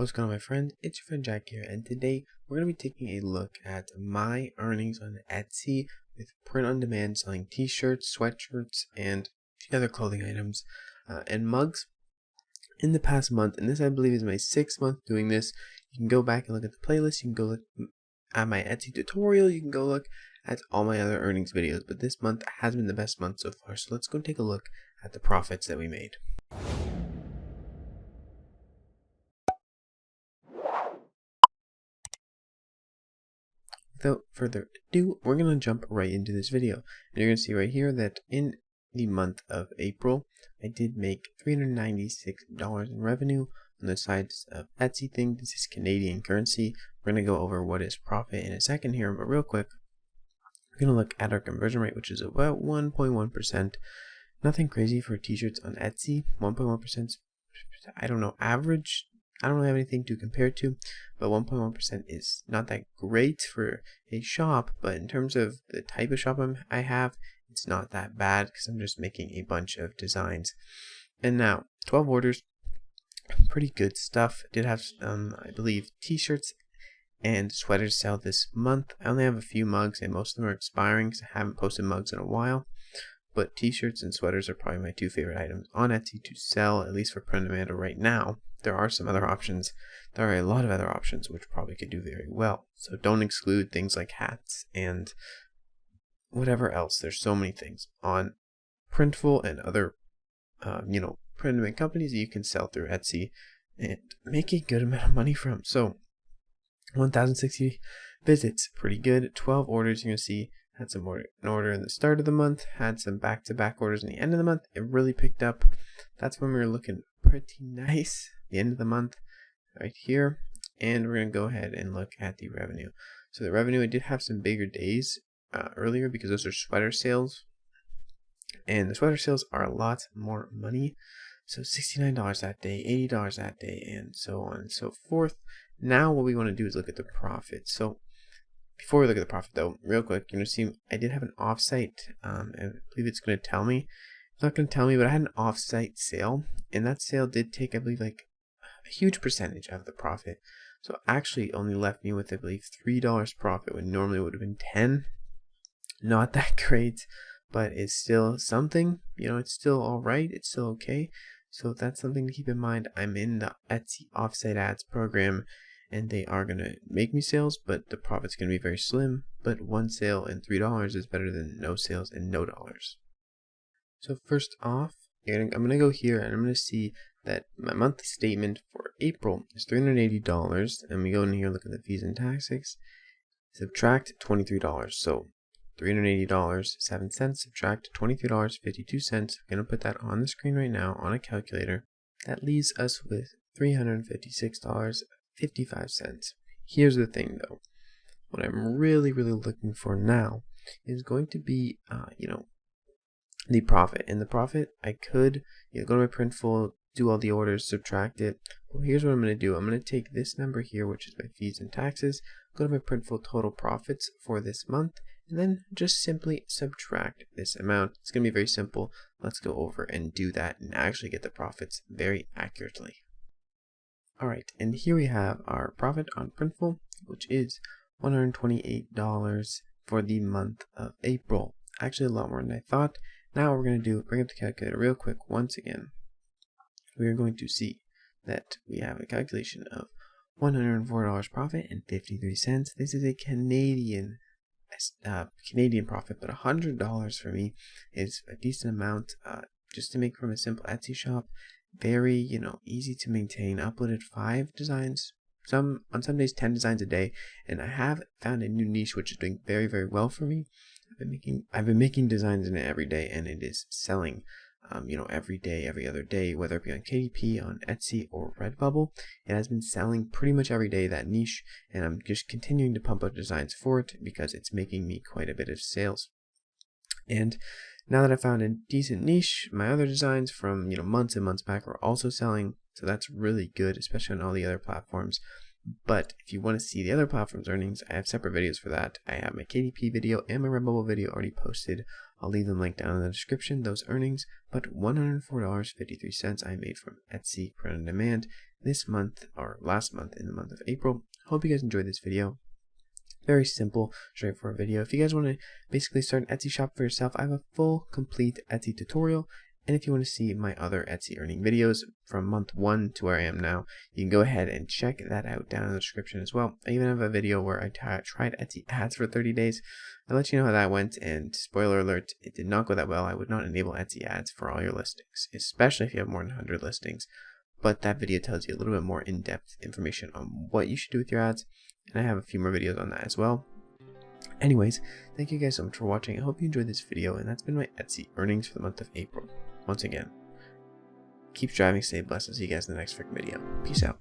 What's going on, my friend? It's your friend Jack here, and today we're going to be taking a look at my earnings on Etsy with print on demand, selling t-shirts, sweatshirts, and a few other clothing items and mugs in the past month. And this, I believe, is my 6th month doing this. You can go back and look at the playlist. You can go look at my Etsy tutorial. You can go look at all my other earnings videos, but this month has been the best month so far. So let's go take a look at the profits that we made. Without further ado, we're going to jump right into this video. And you're going to see right here that in the month of April, I did make $396 in revenue on the sides of Etsy thing. This is Canadian currency. We're going to go over what is profit in a second here, but real quick, we're going to look at our conversion rate, which is about 1.1%. Nothing crazy for t-shirts on Etsy. 1.1%, I don't know, average. I don't really have anything to compare to, but 1.1% is not that great for a shop, but in terms of the type of shop I have, it's not that bad because I'm just making a bunch of designs. And now, 12 orders, pretty good stuff. I did have, I believe, t-shirts and sweaters sell this month. I only have a few mugs, and most of them are expiring because I haven't posted mugs in a while. But t-shirts and sweaters are probably my two favorite items on Etsy to sell, at least for print on demand right now. There are some other options. There are a lot of other options which probably could do very well. So don't exclude things like hats and whatever else. There's so many things on Printful and other, print on demand companies that you can sell through Etsy and make a good amount of money from. So 1,060 visits, pretty good. 12 orders, you're going to see. Had some an order in the start of the month, had some back-to-back orders in the end of the month. It really picked up. That's when we were looking pretty nice. The end of the month right here. And we're going to go ahead and look at the revenue. So the revenue, I did have some bigger days earlier because those are sweater sales. And the sweater sales are a lot more money. So $69 that day, $80 that day, and so on and so forth. Now what we want to do is look at the profit. So before we look at the profit, though, real quick, you're going to see I did have an offsite. I believe it's going to tell me. It's not going to tell me, but I had an offsite sale, and that sale did take, I believe, like a huge percentage of the profit. So actually only left me with, I believe, $3 profit when normally it would have been 10. Not that great, but it's still something. It's still all right. It's still okay. So that's something to keep in mind. I'm in the Etsy offsite ads program, and they are going to make me sales, but the profit's going to be very slim. But one sale and $3 is better than no sales and no dollars. So first off, I'm going to go here and I'm going to see that my monthly statement for April is $380. And we go in here, look at the fees and taxes, subtract $23. So $380.07, subtract $23.52. I'm going to put that on the screen right now on a calculator. That leaves us with $356.55. Here's the thing, though. What I'm really looking for now is going to be, the profit. And the profit, I could go to my Printful, do all the orders, subtract it. Well, here's what I'm going to do. I'm going to take this number here, which is my fees and taxes, go to my Printful total profits for this month, and then just simply subtract this amount. It's going to be very simple. Let's go over and do that and actually get the profits very accurately. Alright, and here we have our profit on Printful, which is $128 for the month of April. Actually, a lot more than I thought. Now what we're going to do, bring up the calculator real quick once again. We are going to see that we have a calculation of $104 profit and 53 cents. This is a Canadian profit, but $100 for me is a decent amount just to make from a simple Etsy shop. Very, easy to maintain. Uploaded 5 designs, on some days 10 designs a day, and I have found a new niche which is doing very well for me. I've been making designs in it every day, and it is selling every day, every other day, whether it be on KDP, on Etsy, or Redbubble. It has been selling pretty much every day, that niche, and I'm just continuing to pump out designs for it because it's making me quite a bit of sales. And now that I found a decent niche, my other designs from months and months back are also selling, so that's really good, especially on all the other platforms. But if you want to see the other platforms' earnings, I have separate videos for that. I have my KDP video and my Redbubble video already posted I'll leave them linked down in the description, those earnings. But $104.53 I made from Etsy print on demand this month, or last month in the month of April. Hope you guys enjoyed this video. Very simple, straightforward video. If you guys want to basically start an Etsy shop for yourself, I have a full, complete Etsy tutorial. And if you want to see my other Etsy earning videos from month 1 to where I am now, you can go ahead and check that out down in the description as well. I even have a video where I tried Etsy ads for 30 days. I'll let you know how that went, and spoiler alert, it did not go that well. I would not enable Etsy ads for all your listings, especially if you have more than 100 listings. But that video tells you a little bit more in-depth information on what you should do with your ads, and I have a few more videos on that as well. Anyways, thank you guys so much for watching. I hope you enjoyed this video, and that's been my Etsy earnings for the month of April. Once again, keep striving, stay blessed. I'll see you guys in the next freaking video. Peace out.